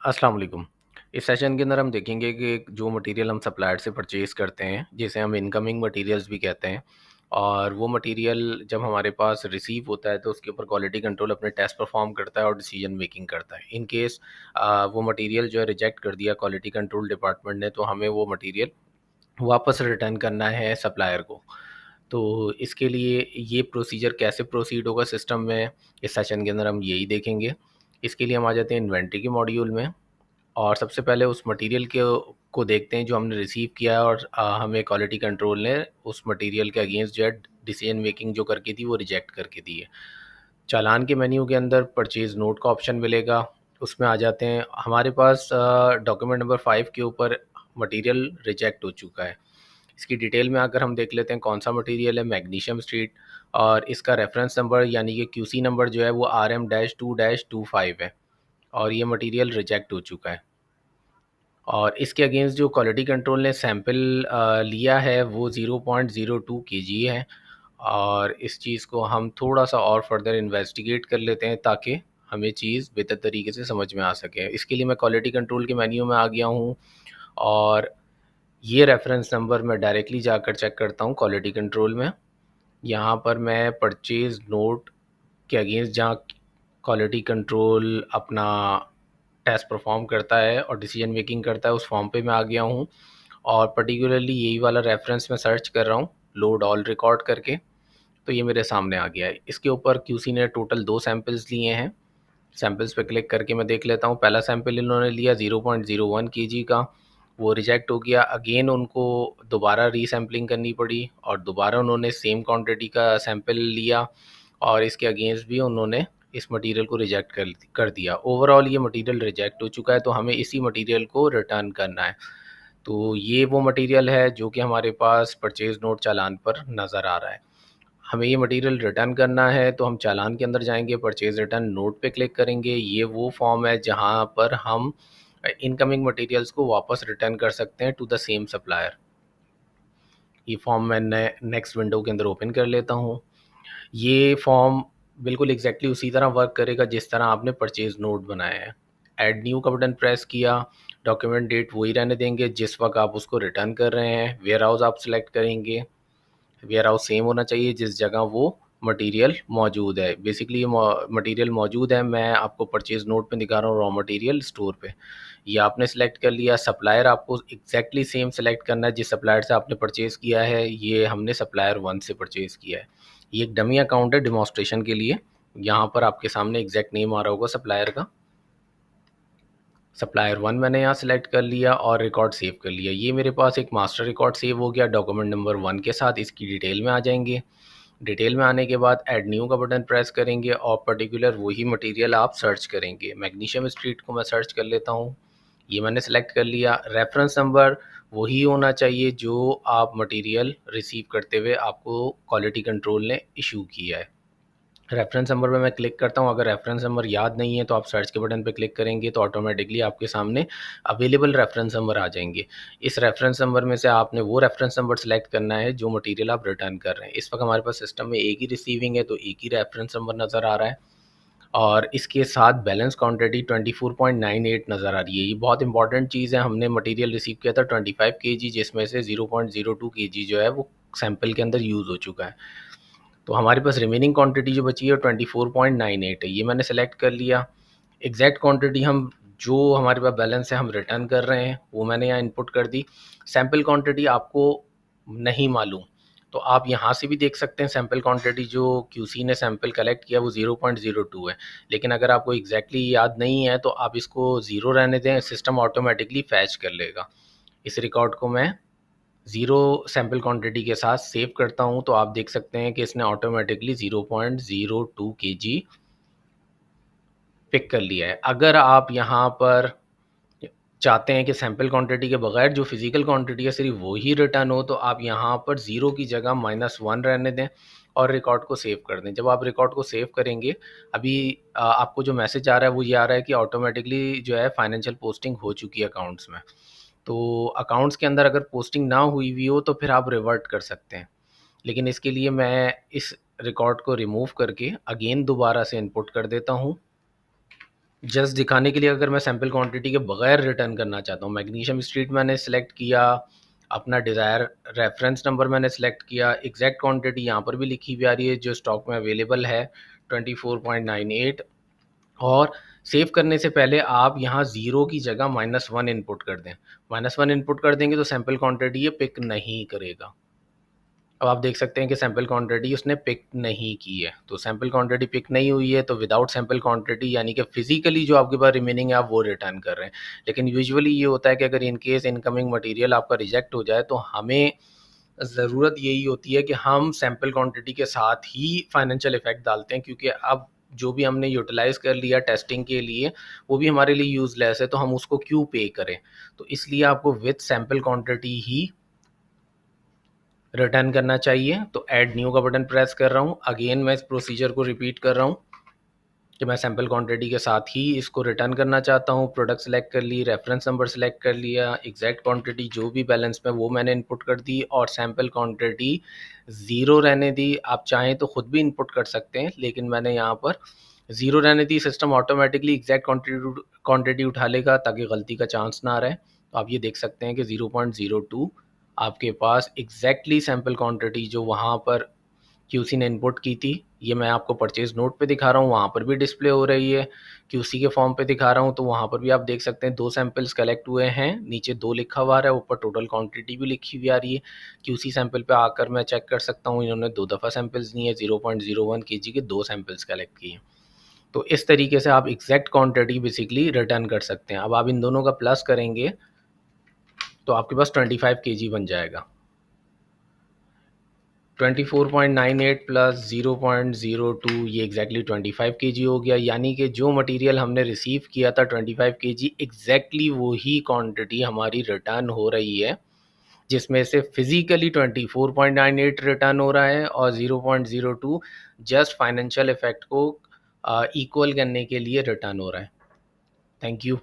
अस्सलाम वालेकुम। इस सेशन के अंदर हम देखेंगे कि जो मटेरियल हम सप्लायर से परचेज़ करते हैं, जिसे हम इनकमिंग मटेरियल्स भी कहते हैं, और वो मटेरियल जब हमारे पास रिसीव होता है तो उसके ऊपर क्वालिटी कंट्रोल अपने टेस्ट परफॉर्म करता है और डिसीजन मेकिंग करता है। इन केस वो मटेरियल जो है रिजेक्ट कर दिया क्वालिटी कंट्रोल डिपार्टमेंट ने, तो हमें वो मटेरियल वापस रिटर्न करना है सप्लायर को। तो इसके लिए ये प्रोसीजर कैसे प्रोसीड होगा सिस्टम में, इस सेशन के अंदर हम यही देखेंगे। इसके लिए हम आ जाते हैं इन्वेंट्री के मॉड्यूल में, और सबसे पहले उस मटेरियल के को देखते हैं जो हमने रिसीव किया है, और हमें क्वालिटी कंट्रोल ने उस मटेरियल के अगेंस्ट जो है डिसीजन मेकिंग जो करके थी वो रिजेक्ट करके दी है। चालान के मेन्यू के अंदर परचेज़ नोट का ऑप्शन मिलेगा, उसमें आ जाते हैं। हमारे पास डॉक्यूमेंट नंबर 5 के ऊपर मटेरियल रिजेक्ट हो चुका है। इसकी डिटेल में अगर हम देख लेते हैं कौन सा मटेरियल है, मैग्नीशियम स्ट्रीट, और इसका रेफरेंस नंबर यानी कि क्यूसी नंबर जो है वो RM-2-25 है, और ये मटेरियल रिजेक्ट हो चुका है। और इसके अगेंस्ट जो क्वालिटी कंट्रोल ने सैंपल लिया है वो 0.02 केजी है, और इस चीज़ को हम थोड़ा सा और फर्दर इन्वेस्टिगेट कर लेते हैं ताकि हमें चीज़ बेहतर तरीके से समझ में आ सके। इसके लिए मैं क्वालिटी कंट्रोल के मेन्यू में आ गया हूँ, और ये रेफरेंस नंबर मैं डायरेक्टली जाकर चेक करता हूँ क्वालिटी कंट्रोल में। यहाँ पर मैं परचेज़ नोट के अगेंस्ट जहाँ क्वालिटी कंट्रोल अपना टेस्ट परफॉर्म करता है और डिसीजन मेकिंग करता है, उस फॉर्म पे मैं आ गया हूँ, और पर्टिकुलरली यही वाला रेफरेंस मैं सर्च कर रहा हूँ लोड ऑल रिकॉर्ड करके। तो ये मेरे सामने आ गया है। इसके ऊपर क्यूसी ने टोटल 2 सैंपल्स लिए हैं। सैंपल्स पे क्लिक करके मैं देख लेता हूँ। पहला सैंपल इन्होंने लिया 0.01 केजी का, वो रिजेक्ट हो गया। अगेन उनको दोबारा रीसैम्पलिंग करनी पड़ी, और दोबारा उन्होंने सेम क्वांटिटी का सैंपल लिया, और इसके अगेंस्ट भी उन्होंने इस मटेरियल को रिजेक्ट कर दिया। ओवरऑल ये मटेरियल रिजेक्ट हो चुका है, तो हमें इसी मटेरियल को रिटर्न करना है। तो ये वो मटेरियल है जो कि हमारे पास परचेज़ नोट चालान पर नज़र आ रहा है। हमें ये मटेरियल रिटर्न करना है, तो हम चालान के अंदर जाएँगे, परचेज़ रिटर्न नोट पे क्लिक करेंगे। ये वो फॉर्म है जहाँ पर हम इनकमिंग मटेरियल्स को वापस रिटर्न कर सकते हैं टू द सेम सप्लायर। ये फॉर्म मैं नेक्स्ट विंडो के अंदर ओपन कर लेता हूँ। ये फॉर्म बिल्कुल एग्जैक्टली उसी तरह वर्क करेगा जिस तरह आपने परचेज़ नोट बनाया है। ऐड न्यू का बटन प्रेस किया, डॉक्यूमेंट डेट वही रहने देंगे जिस वक्त आप उसको रिटर्न कर रहे हैं। वेयर हाउस आप सेलेक्ट करेंगे, वेयर हाउस सेम होना चाहिए जिस जगह वो मटेरियल मौजूद है। बेसिकली ये मटेरियल मौजूद है, मैं आपको परचेज़ नोट पे दिखा रहा हूँ, रॉ मटेरियल स्टोर पे। ये आपने सेलेक्ट कर लिया। सप्लायर आपको एग्जैक्टली सेम सेलेक्ट करना है जिस सप्लायर से आपने परचेज़ किया है। ये हमने सप्लायर 1 से परचेज़ किया है। ये एक डमी अकाउंट है डेमोस्ट्रेशन के लिए। यहाँ पर आपके सामने एग्जैक्ट नेम आ रहा होगा सप्लायर का। सप्लायर 1 मैंने यहाँ सेलेक्ट कर लिया और रिकॉर्ड सेव कर लिया। ये मेरे पास एक मास्टर रिकॉर्ड सेव हो गया डॉक्यूमेंट नंबर 1 के साथ। इसकी डिटेल में आ जाएंगे। डिटेल में आने के बाद ऐड न्यू का बटन प्रेस करेंगे, और पर्टिकुलर वही मटेरियल आप सर्च करेंगे। मैग्नीशियम स्ट्रीट को मैं सर्च कर लेता हूँ। ये मैंने सेलेक्ट कर लिया। रेफरेंस नंबर वही होना चाहिए जो आप मटेरियल रिसीव करते हुए आपको क्वालिटी कंट्रोल ने इशू किया है। रेफरेंस नंबर पे मैं क्लिक करता हूँ। अगर रेफरेंस नंबर याद नहीं है तो आप सर्च के बटन पे क्लिक करेंगे तो ऑटोमेटिकली आपके सामने अवेलेबल रेफरेंस नंबर आ जाएंगे। इस रेफरेंस नंबर में से आपने वो रेफरेंस नंबर सेलेक्ट करना है जो मटेरियल आप रिटर्न कर रहे हैं। इस वक्त हमारे पास सिस्टम में एक ही रिसीविंग है, तो एक ही रेफरेंस नंबर नज़र आ रहा है, और इसके साथ बैलेंस क्वांटिटी 24.98 नज़र आ रही है। ये बहुत इंपॉर्टेंट चीज़ है। हमने मटेरियल रिसीव किया था 25 केजी, जिसमें से 0.02 केजी जो है वो सैंपल के अंदर यूज़ हो चुका है। तो हमारे पास रिमेनिंग क्वांटिटी जो बची है 24.98 है। ये मैंने सेलेक्ट कर लिया। एग्जैक्ट क्वांटिटी हम जो हमारे पास बैलेंस है हम रिटर्न कर रहे हैं वो मैंने यहाँ इनपुट कर दी। सैंपल क्वांटिटी आपको नहीं मालूम तो आप यहाँ से भी देख सकते हैं। सैंपल क्वांटिटी जो क्यूसी ने सैंपल कलेक्ट किया वो 0.02 है, लेकिन अगर आपको एग्जैक्टली याद नहीं है तो आप इसको ज़ीरो रहने दें, सिस्टम ऑटोमेटिकली फैच कर लेगा। इस रिकॉर्ड को मैं ज़ीरो सैंपल क्वांटिटी के साथ सेव करता हूँ, तो आप देख सकते हैं कि इसने ऑटोमेटिकली 0.02 केजी पिक कर लिया है। अगर आप यहाँ पर चाहते हैं कि सैंपल क्वांटिटी के बगैर जो फिजिकल क्वांटिटी है सिर्फ वो ही रिटर्न हो, तो आप यहाँ पर ज़ीरो की जगह -1 रहने दें और रिकॉर्ड को सेव कर दें। जब आप रिकॉर्ड को सेव करेंगे, अभी आपको जो मैसेज आ रहा है वो ये आ रहा है कि ऑटोमेटिकली जो है फाइनेंशियल पोस्टिंग हो चुकी है अकाउंट्स में। तो अकाउंट्स के अंदर अगर पोस्टिंग ना हुई हुई हो तो फिर आप रिवर्ट कर सकते हैं, लेकिन इसके लिए मैं इस रिकॉर्ड को रिमूव करके अगेन दोबारा से इनपुट कर देता हूँ। जस्ट दिखाने के लिए अगर मैं सैंपल क्वांटिटी के बगैर रिटर्न करना चाहता हूँ, मैग्नीशियम स्ट्रीट मैंने सेलेक्ट किया, अपना डिज़ायर रेफरेंस नंबर मैंने सेलेक्ट किया, एग्जैक्ट क्वांटिटी यहाँ पर भी लिखी हुई आ रही है जो स्टॉक में अवेलेबल है 24.98। और सेव करने से पहले आप यहाँ ज़ीरो की जगह -1 इनपुट कर दें। -1 इनपुट कर देंगे तो सैंपल क्वांटिटी ये पिक नहीं करेगा। अब आप देख सकते हैं कि सैंपल क्वांटिटी उसने पिक नहीं की है, तो सैंपल क्वांटिटी पिक नहीं हुई है तो विदाउट सैंपल क्वांटिटी यानी कि फिजिकली जो आपके पास रिमेनिंग है आप वो रिटर्न कर रहे हैं। लेकिन यूजुअली ये होता है कि अगर इन केस इनकमिंग मटेरियल आपका रिजेक्ट हो जाए तो हमें ज़रूरत यही होती है कि हम सैंपल क्वांटिटी के साथ ही फाइनेंशियल इफेक्ट डालते हैं, क्योंकि अब जो भी हमने यूटिलाइज़ कर लिया टेस्टिंग के लिए वो भी हमारे लिए यूज़लेस है, तो हम उसको क्यों पे करें। तो इसलिए आपको with sample quantity he return करना चाहिए। तो ऐड न्यू का बटन प्रेस कर रहा हूँ। अगेन मैं इस प्रोसीजर को रिपीट कर रहा हूँ कि मैं सैंपल क्वांटिटी के साथ ही इसको रिटर्न करना चाहता हूँ। प्रोडक्ट सेलेक्ट कर ली, रेफरेंस नंबर सेलेक्ट कर लिया, एग्जैक्ट क्वांटिटी जो भी बैलेंस में वो मैंने इनपुट कर दी और सैंपल क्वांटिटी ज़ीरो रहने दी। आप चाहें तो खुद भी इनपुट कर सकते हैं, लेकिन मैंने यहाँ पर ज़ीरो रहने दी। सिस्टम ऑटोमेटिकली एग्जैक्ट क्वांटिटी उठा लेगा ताकि गलती का चांस ना रहे। तो आप ये देख सकते हैं कि 0.02 आपके पास एग्जैक्टली सैंपल क्वांटिटी जो वहाँ पर क्यूसी ने इनपुट की थी, ये मैं आपको परचेज नोट पे दिखा रहा हूँ, वहाँ पर भी डिस्प्ले हो रही है। क्यूसी के फॉर्म पे दिखा रहा हूँ तो वहाँ पर भी आप देख सकते हैं 2 सैंपल्स कलेक्ट हुए हैं, नीचे 2 लिखा हुआ आ रहा है, ऊपर टोटल क्वांटिटी भी लिखी हुई आ रही है। क्यूसी सैंपल पे आकर मैं चेक कर सकता हूँ, इन्होंने 2 दफ़ा सैंपल्स लिए, 0.01 केजी के 2 सैंपल्स कलेक्ट किए। तो इस तरीके से आप एग्जैक्ट क्वांटिटी बेसिकली रिटर्न कर सकते हैं। अब आप इन दोनों का प्लस करेंगे तो आपके पास 25 केजी बन जाएगा। 24.98 प्लस 0.02 ये एग्जैक्टली 25 केजी हो गया। यानी कि जो मटेरियल हमने रिसीव किया था 25 केजी, एग्जैक्टली वही क्वांटिटी हमारी रिटर्न हो रही है, जिसमें से फिजिकली 24.98 रिटर्न हो रहा है और 0.02 जस्ट फाइनेंशियल इफेक्ट को इक्वल करने के लिए रिटर्न हो रहा है। Thank you.